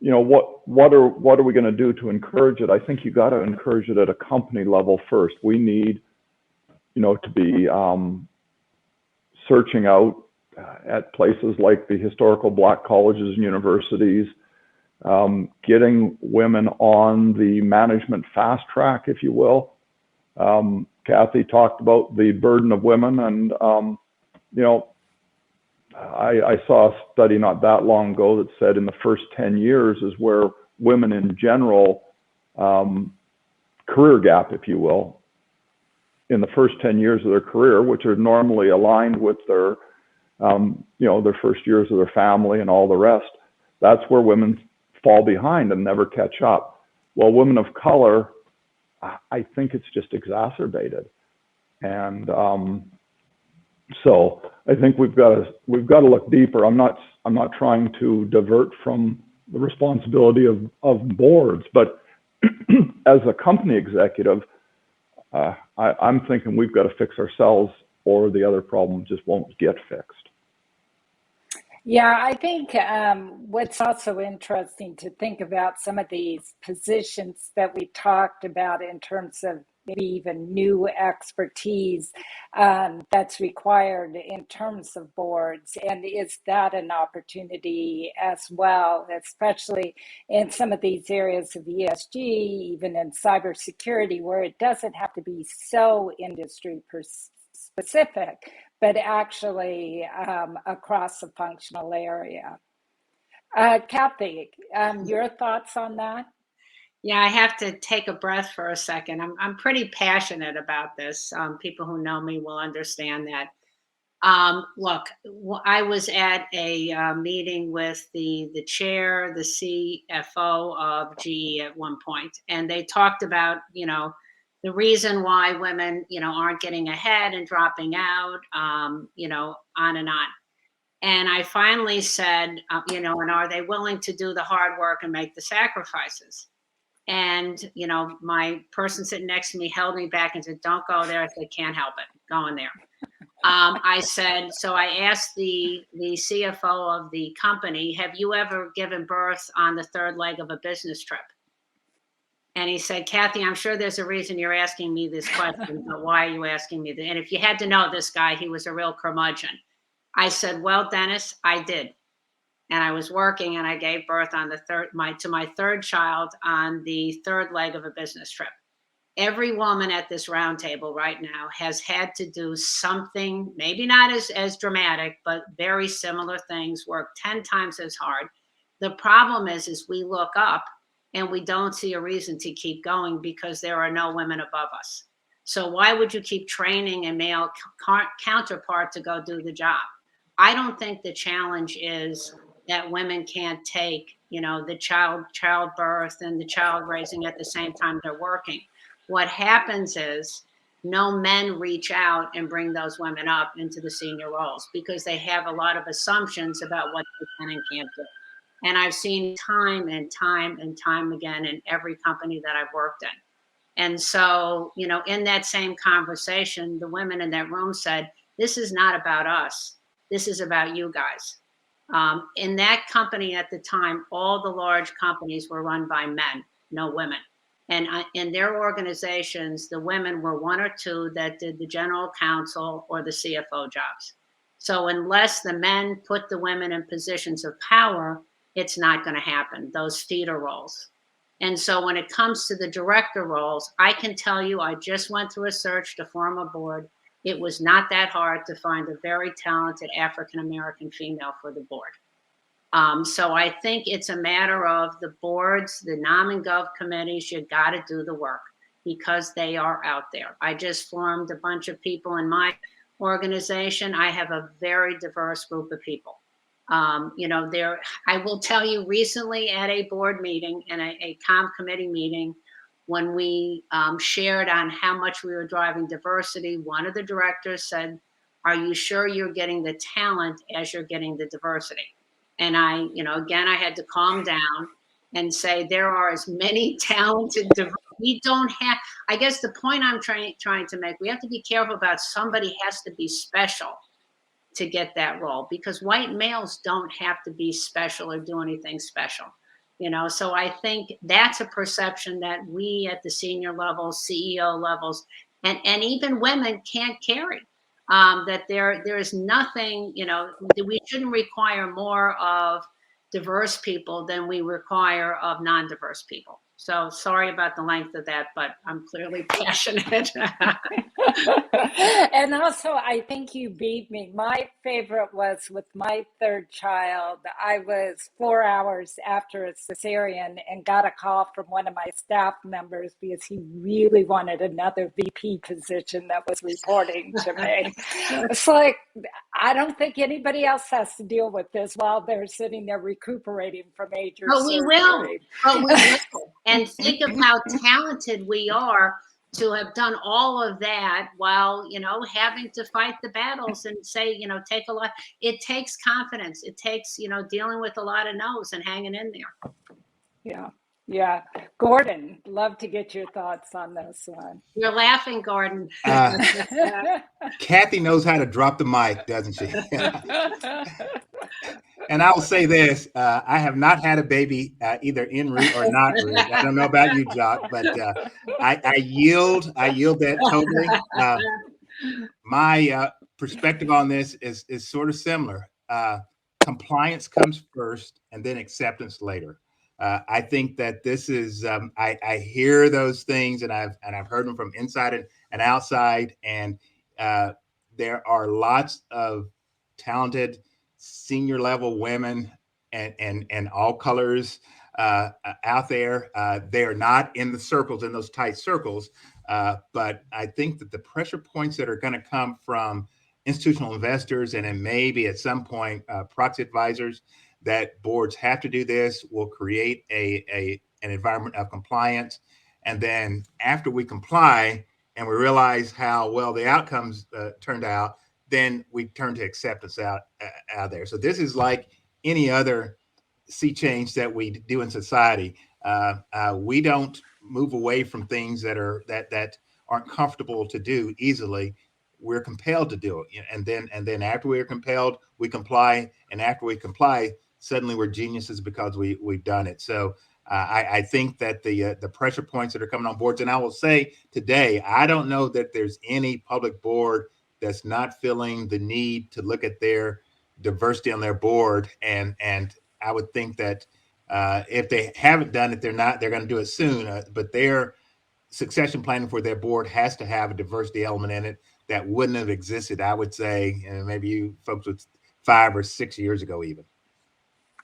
what are we going to do to encourage it? I think you got to encourage it at a company level first. We need, to be searching out at places like the historical Black colleges and universities, getting women on the management fast track, if you will. Kathy talked about the burden of women, and I saw a study not that long ago that said in the first 10 years is where women in general, career gap, if you will, in the first 10 years of their career, which are normally aligned with their, their first years of their family and all the rest, that's where women fall behind and never catch up. Well, women of color, I think it's just exacerbated. And so I think we've got to look deeper. I'm not trying to divert from the responsibility of boards, but as a company executive, I'm thinking we've got to fix ourselves, or the other problem just won't get fixed. Yeah, I think what's also interesting to think about some of these positions that we talked about in terms of maybe even new expertise that's required in terms of boards. And is that an opportunity as well, especially in some of these areas of ESG, even in cybersecurity, where it doesn't have to be so industry specific, but actually across a functional area. Kathy, your thoughts on that? Yeah, I have to take a breath for a second. I'm pretty passionate about this. People who know me will understand that. Look, I was at a meeting with the chair, the CFO of GE at one point, and they talked about, the reason why women, aren't getting ahead and dropping out, on and on. And I finally said, and are they willing to do the hard work and make the sacrifices? And, my person sitting next to me held me back and said, don't go there. I said, can't help it. Go in there. I said, so I asked the CFO of the company, have you ever given birth on the third leg of a business trip? And he said, Kathy, I'm sure there's a reason you're asking me this question, but why are you asking me that? And if you had to know this guy, he was a real curmudgeon. I said, well, Dennis, I did. And I was working, and I gave birth on to my third child on the third leg of a business trip. Every woman at this round table right now has had to do something, maybe not as dramatic, but very similar things, work 10 times as hard. The problem is we look up and we don't see a reason to keep going because there are no women above us. So why would you keep training a male counterpart to go do the job? I don't think the challenge is that women can't take, the childbirth and the child raising at the same time they're working. What happens is no men reach out and bring those women up into the senior roles because they have a lot of assumptions about what they can and can't do. And I've seen time and time and time again in every company that I've worked in. And so, in that same conversation, the women in that room said, this is not about us. This is about you guys. In that company at the time, all the large companies were run by men, no women. And in their organizations, the women were one or two that did the general counsel or the CFO jobs. So unless the men put the women in positions of power, it's not going to happen, those feeder roles. And so when it comes to the director roles, I can tell you, I just went through a search to form a board. It was not that hard to find a very talented African-American female for the board. So I think it's a matter of the boards, the nom and gov committees, you got to do the work because they are out there. I just formed a bunch of people in my organization. I have a very diverse group of people. I will tell you recently at a board meeting and a comm committee meeting, when we shared on how much we were driving diversity, one of the directors said, are you sure you're getting the talent as you're getting the diversity? And I had to calm down and say, there are as many talented, we don't have, I guess the point I'm trying to make, we have to be careful about somebody has to be special to get that role, because white males don't have to be special or do anything special. So I think that's a perception that we at the senior levels, CEO levels, and even women can't carry. That there is nothing, that we shouldn't require more of diverse people than we require of non-diverse people. So sorry about the length of that, but I'm clearly passionate. And also, I think you beat me. My favorite was with my third child. I was 4 hours after a cesarean and got a call from one of my staff members because he really wanted another VP position that was reporting to me. It's like, I don't think anybody else has to deal with this while they're sitting there recuperating from major But we will. surgery. But we will. And think of how talented we are to have done all of that while, having to fight the battles and say, take a lot. It takes confidence. It takes, dealing with a lot of no's and hanging in there. Yeah. Gordon, love to get your thoughts on this one. You're laughing, Gordon. Kathy knows how to drop the mic, doesn't she? And I will say this, I have not had a baby either en route or not route. I don't know about you, Jock, but I yield that totally. My perspective on this is sort of similar. Compliance comes first and then acceptance later. I think that this is, I hear those things and I've heard them from inside and outside, and there are lots of talented senior level women and all colors out there. They're not in the circles, in those tight circles, but I think that the pressure points that are going to come from institutional investors and then maybe at some point proxy advisors, that boards have to do this, will create an environment of compliance. And then after we comply and we realize how well the outcomes turned out, then we turn to acceptance out there. So this is like any other sea change that we do in society. We don't move away from things that aren't comfortable to do easily. We're compelled to do it, and then after we are compelled, we comply, and after we comply, suddenly we're geniuses because we've done it. So I think that the pressure points that are coming on boards, and I will say today, I don't know that there's any public board that's not feeling the need to look at their diversity on their board, and I would think that if they haven't done it, they're going to do it soon. But their succession planning for their board has to have a diversity element in it that wouldn't have existed, I would say, maybe you folks would 5 or 6 years ago even.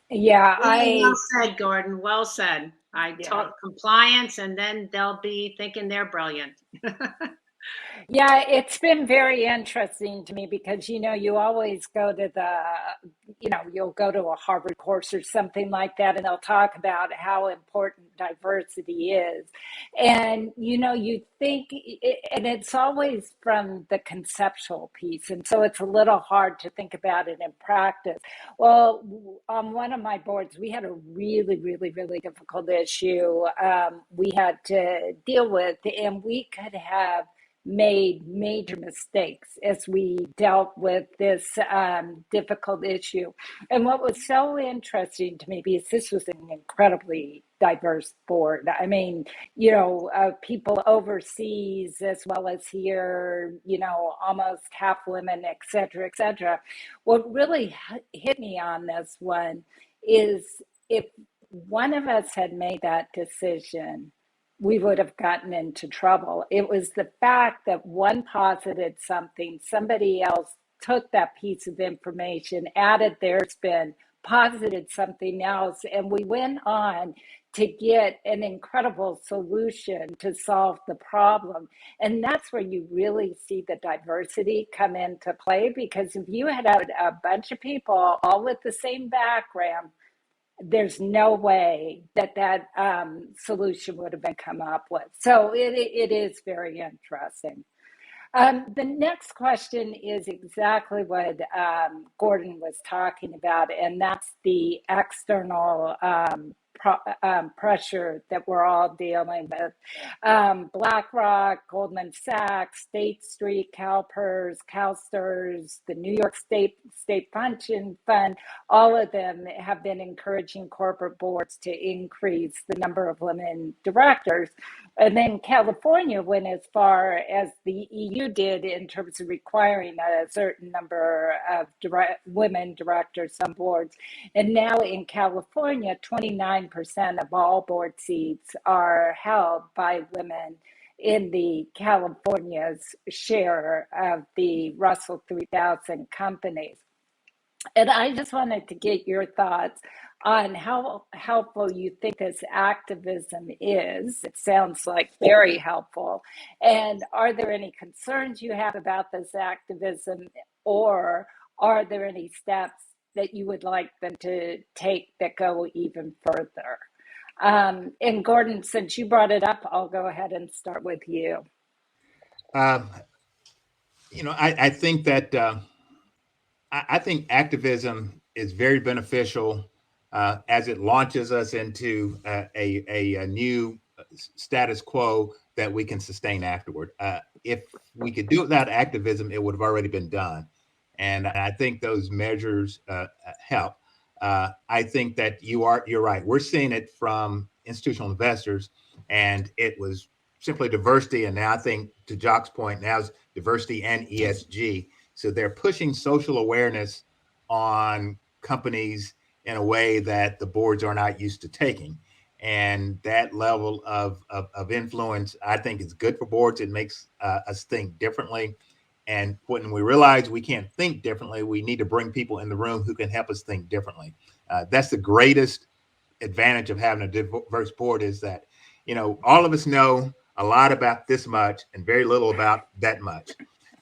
Yeah, well said, Gordon. Well said. I taught compliance, and then they'll be thinking they're brilliant. Yeah, it's been very interesting to me because, you always go to you'll go to a Harvard course or something like that, and they'll talk about how important diversity is. And, you think, and it's always from the conceptual piece. And so it's a little hard to think about it in practice. Well, on one of my boards, we had a really, really, really difficult issue we had to deal with, and we could have made major mistakes as we dealt with this difficult issue. And what was so interesting to me, because this was an incredibly diverse board. I mean, people overseas as well as here, almost half women, et cetera, et cetera. What really hit me on this one is if one of us had made that decision, we would have gotten into trouble. It was the fact that one posited something, somebody else took that piece of information, added their spin, posited something else, and we went on to get an incredible solution to solve the problem. And that's where you really see the diversity come into play, because if you had a bunch of people all with the same background, there's no way that solution would have been come up with. So it is very interesting. The next question is exactly what Gordon was talking about, and that's the external pressure that we're all dealing with. BlackRock, Goldman Sachs, State Street, CalPERS, CalSTRS, the New York State Pension Fund, all of them have been encouraging corporate boards to increase the number of women directors. And then California went as far as the EU did in terms of requiring a certain number of women directors on boards. And now in California, 29% of all board seats are held by women in the California's share of the Russell 3000 companies. And I just wanted to get your thoughts on how helpful you think this activism is. It sounds like very helpful. And are there any concerns you have about this activism, or are there any steps that you would like them to take that go even further? And Gordon, since you brought it up, I'll go ahead and start with you. I think that I think activism is very beneficial as it launches us into a new status quo that we can sustain afterward. If we could do it without activism, it would have already been done. And I think those measures help. I think that you're right. We're seeing it from institutional investors, and it was simply diversity. And now I think, to Jock's point, now it's diversity and ESG. So they're pushing social awareness on companies in a way that the boards are not used to taking. And that level of influence, I think, is good for boards. It makes us think differently. And when we realize we can't think differently, we need to bring people in the room who can help us think differently. That's the greatest advantage of having a diverse board, is that, all of us know a lot about this much and very little about that much.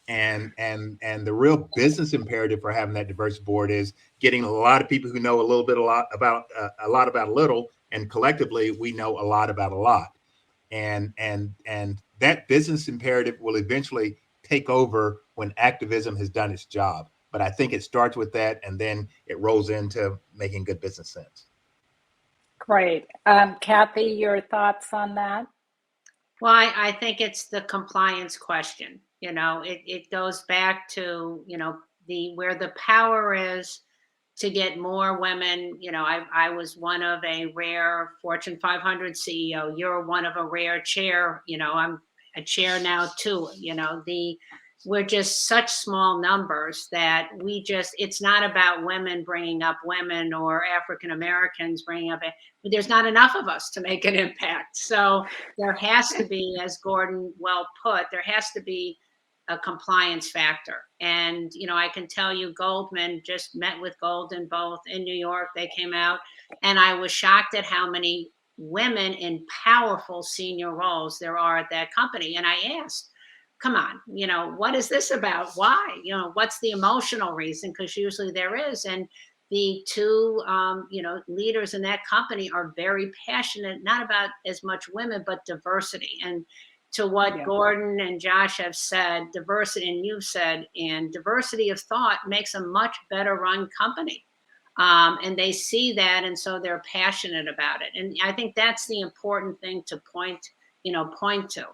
And the real business imperative for having that diverse board is getting a lot of people who know a lot about a little, and collectively we know a lot about a lot. And that business imperative will eventually take over when activism has done its job. But I think it starts with that, and then it rolls into making good business sense. Great. Kathy, your thoughts on that? Well, I think it's the compliance question. It goes back to, where the power is to get more women. I was one of a rare Fortune 500 CEO. You're one of a rare chair. I'm a chair now too. We're just such small numbers that it's not about women bringing up women or African Americans bringing up it. There's not enough of us to make an impact. So there has to be, as Gordon well put, there has to be a compliance factor. And, I can tell you, Goldman just met with Golden both in New York. They came out, and I was shocked at how many women in powerful senior roles there are at that company. And I asked, come on, what is this about? Why? What's the emotional reason? Because usually there is. And the two, leaders in that company are very passionate, not about as much women, but diversity. And to what Gordon and Josh have said, diversity, and you've said, and diversity of thought makes a much better run company. And they see that, and so they're passionate about it. And I think that's the important thing to point to.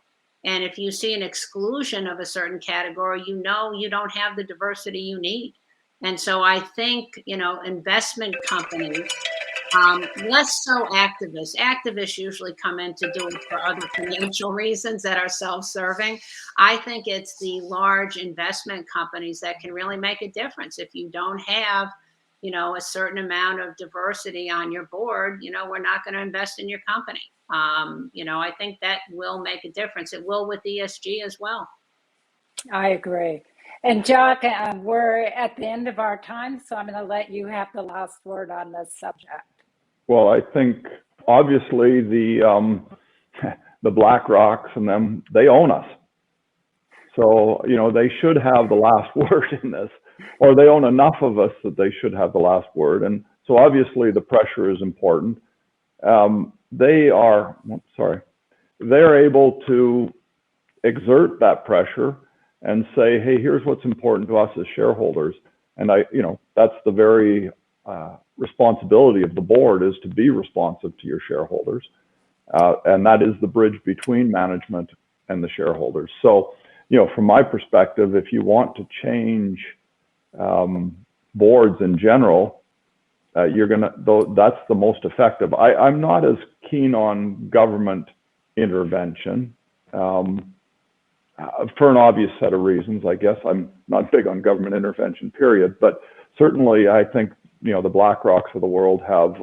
And if you see an exclusion of a certain category, you don't have the diversity you need. And so I think, investment companies, less so activists. Activists usually come in to do it for other financial reasons that are self-serving. I think it's the large investment companies that can really make a difference. If you don't have, a certain amount of diversity on your board, we're not going to invest in your company. I think that will make a difference. It will with ESG as well. I agree. And Jock, we're at the end of our time, so I'm going to let you have the last word on this subject. Well, I think obviously the BlackRocks and them, they own us. So, they should have the last word in this, or they own enough of us that they should have the last word. And so obviously the pressure is important. They're able to exert that pressure and say, hey, here's what's important to us as shareholders. And that's the very responsibility of the board is to be responsive to your shareholders. And that is the bridge between management and the shareholders. So, from my perspective, if you want to change boards in general, that's the most effective. I'm not as keen on government intervention for an obvious set of reasons. I guess I'm not big on government intervention, period. But certainly, I think the BlackRocks of the world have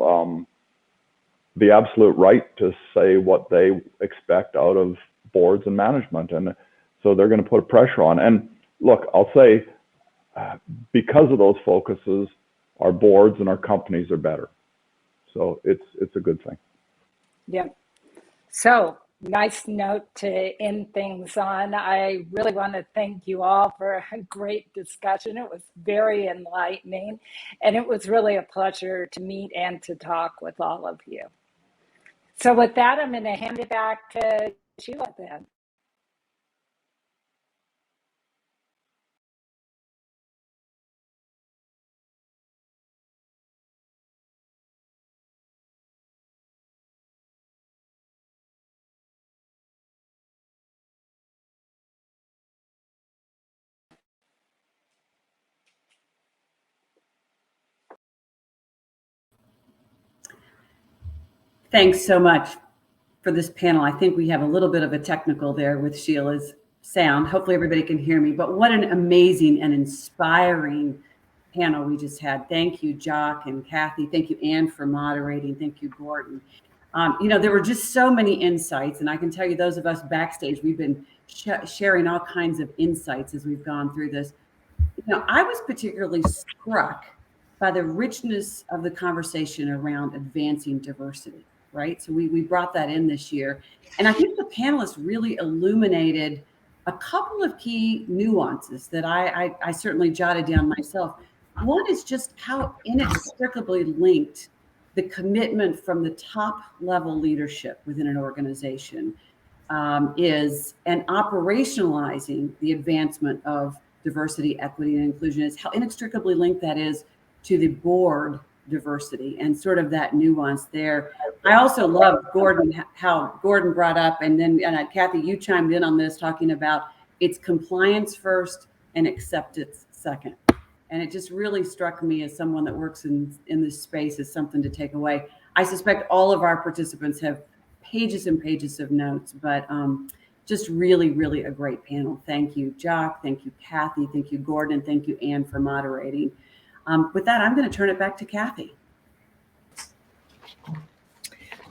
the absolute right to say what they expect out of boards and management, and so they're going to put pressure on. And look, I'll say, because of those focuses, our boards and our companies are better. So it's a good thing. Yeah. So nice note to end things on. I really want to thank you all for a great discussion. It was very enlightening, and it was really a pleasure to meet and to talk with all of you. So with that, I'm going to hand it back to Sheila then. Thanks so much for this panel. I think we have a little bit of a technical there with Sheila's sound. Hopefully everybody can hear me, but what an amazing and inspiring panel we just had. Thank you, Jock and Kathy. Thank you, Anne, for moderating. Thank you, Gordon. There were just so many insights, and I can tell you, those of us backstage, we've been sharing all kinds of insights as we've gone through this. I was particularly struck by the richness of the conversation around advancing diversity, right? So we brought that in this year. And I think the panelists really illuminated a couple of key nuances that I certainly jotted down myself. One is just how inextricably linked the commitment from the top level leadership within an organization is, and operationalizing the advancement of diversity, equity, and inclusion is, how inextricably linked that is to the board diversity and sort of that nuance there. I also love Gordon, how Gordon brought up, and then Kathy, you chimed in on this, talking about it's compliance first and acceptance second. And it just really struck me, as someone that works in this space, as something to take away. I suspect all of our participants have pages and pages of notes, but just really, really a great panel. Thank you, Jock. Thank you, Kathy. Thank you, Gordon. Thank you, Anne, for moderating. With that, I'm going to turn it back to Kathy.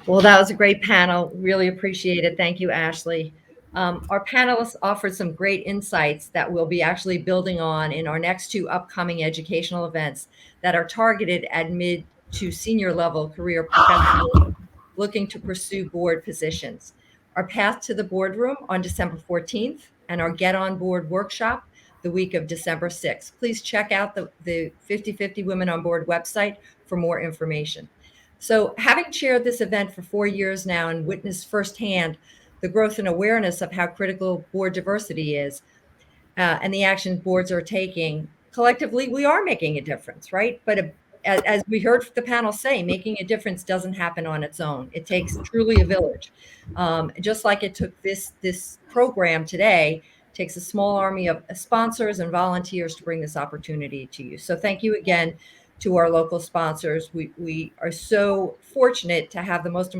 Well, that was a great panel. Really appreciate it. Thank you, Ashley. Our panelists offered some great insights that we'll be actually building on in our next two upcoming educational events that are targeted at mid to senior level career professionals looking to pursue board positions. Our Path to the Boardroom on December 14th and our Get On Board workshop the week of December 6th. Please check out the 50/50 Women on Board website for more information. So, having chaired this event for 4 years now and witnessed firsthand the growth and awareness of how critical board diversity is and the action boards are taking, collectively, we are making a difference, right? But as we heard the panel say, making a difference doesn't happen on its own. It takes truly a village. Just like it took this program today, takes a small army of sponsors and volunteers to bring this opportunity to you. So thank you again to our local sponsors. We are so fortunate to have the most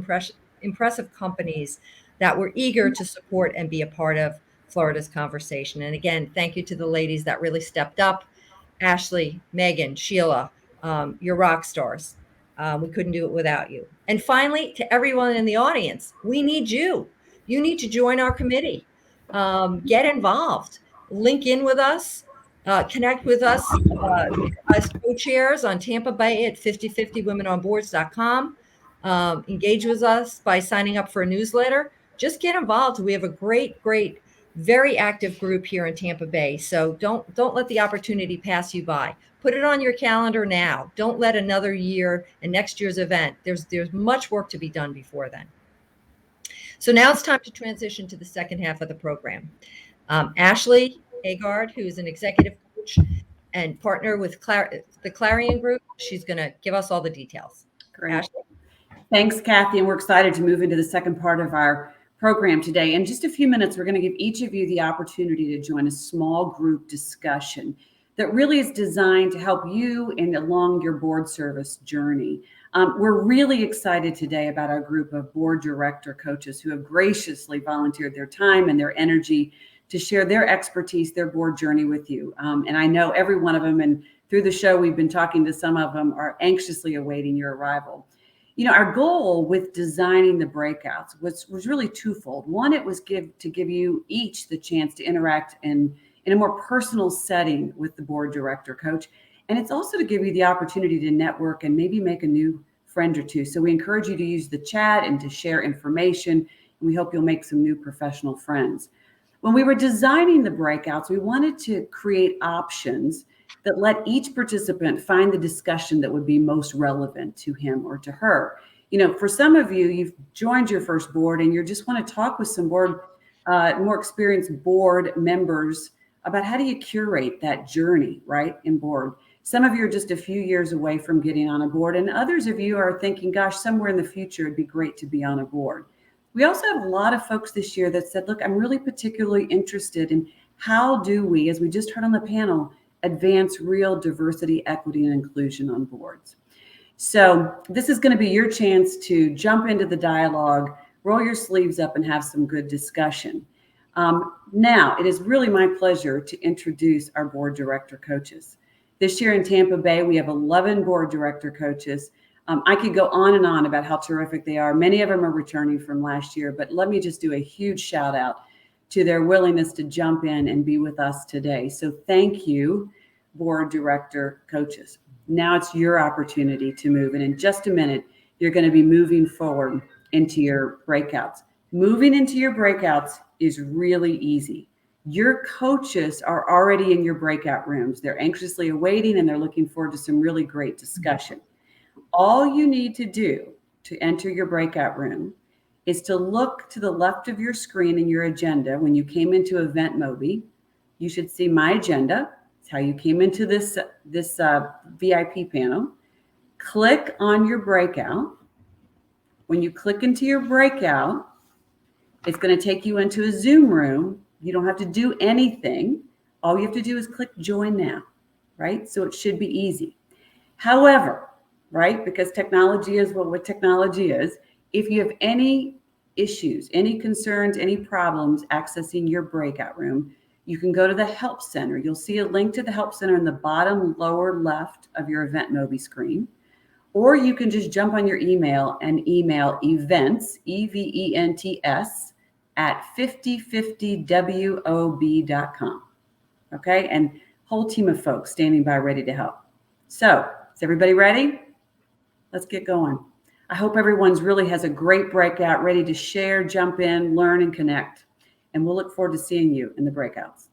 impressive companies that were eager to support and be a part of Florida's conversation. And again, thank you to the ladies that really stepped up. Ashley, Megan, Sheila, you're rock stars. We couldn't do it without you. And finally, to everyone in the audience, we need you. You need to join our committee. Get involved. Link in with us. Connect with us as co-chairs on Tampa Bay at 5050womenonboards.com. Engage with us by signing up for a newsletter. Just get involved. We have a great, very active group here in Tampa Bay. So don't let the opportunity pass you by. Put it on your calendar now. Don't let another year and next year's event. There's much work to be done before then. So now it's time to transition to the second half of the program. Ashley Agard, who is an executive coach and partner with the Clarion Group. She's going to give us all the details. Great. Ashley? Thanks, Kathy. And we're excited to move into the second part of our program today. In just a few minutes, we're going to give each of you the opportunity to join a small group discussion that really is designed to help you and along your board service journey. We're really excited today about our group of board director coaches who have graciously volunteered their time and their energy to share their expertise, their board journey with you. And I know every one of them, and through the show, we've been talking to some of them, are anxiously awaiting your arrival. You know, our goal with designing the breakouts was really twofold. One, it was to give you each the chance to interact in a more personal setting with the board director coach. And it's also to give you the opportunity to network and maybe make a new friend or two. So we encourage you to use the chat and to share information. And we hope you'll make some new professional friends. When we were designing the breakouts, we wanted to create options that let each participant find the discussion that would be most relevant to him or to her. You know, for some of you, you've joined your first board and you just want to talk with some more experienced board members about how do you curate that journey, right, in board. Some of you are just a few years away from getting on a board, and others of you are thinking, gosh, somewhere in the future, it'd be great to be on a board. We also have a lot of folks this year that said, look, I'm really particularly interested in how do we, as we just heard on the panel, advance real diversity, equity, and inclusion on boards. So this is going to be your chance to jump into the dialogue, roll your sleeves up, and have some good discussion. Now, it is really my pleasure to introduce our board director coaches. This year in Tampa Bay, we have 11 board director coaches. I could go on and on about how terrific they are. Many of them are returning from last year, but let me just do a huge shout out to their willingness to jump in and be with us today. So thank you, board director coaches. Now it's your opportunity to move. And in just a minute, you're going to be moving forward into your breakouts. Moving into your breakouts is really easy. Your coaches are already in your breakout rooms. They're anxiously awaiting and they're looking forward to some really great discussion. All you need to do to enter your breakout room is to look to the left of your screen in your agenda. When you came into Event Mobi, you should see My Agenda. It's how you came into this VIP panel. Click on your breakout. When you click into your breakout, it's going to take you into a Zoom room. You don't have to do anything. All you have to do is click Join Now, right? So it should be easy. However, right, because technology is what technology is, if you have any issues, any concerns, any problems accessing your breakout room, you can go to the Help Center. You'll see a link to the Help Center in the bottom lower left of your Event Mobi screen. Or you can just jump on your email and email events, EVENTS, at 5050wob.com. Okay, and whole team of folks standing by ready to help. So, is everybody ready? Let's get going. I hope everyone's really has a great breakout, ready to share, jump in, learn, and connect. And we'll look forward to seeing you in the breakouts.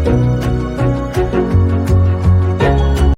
you.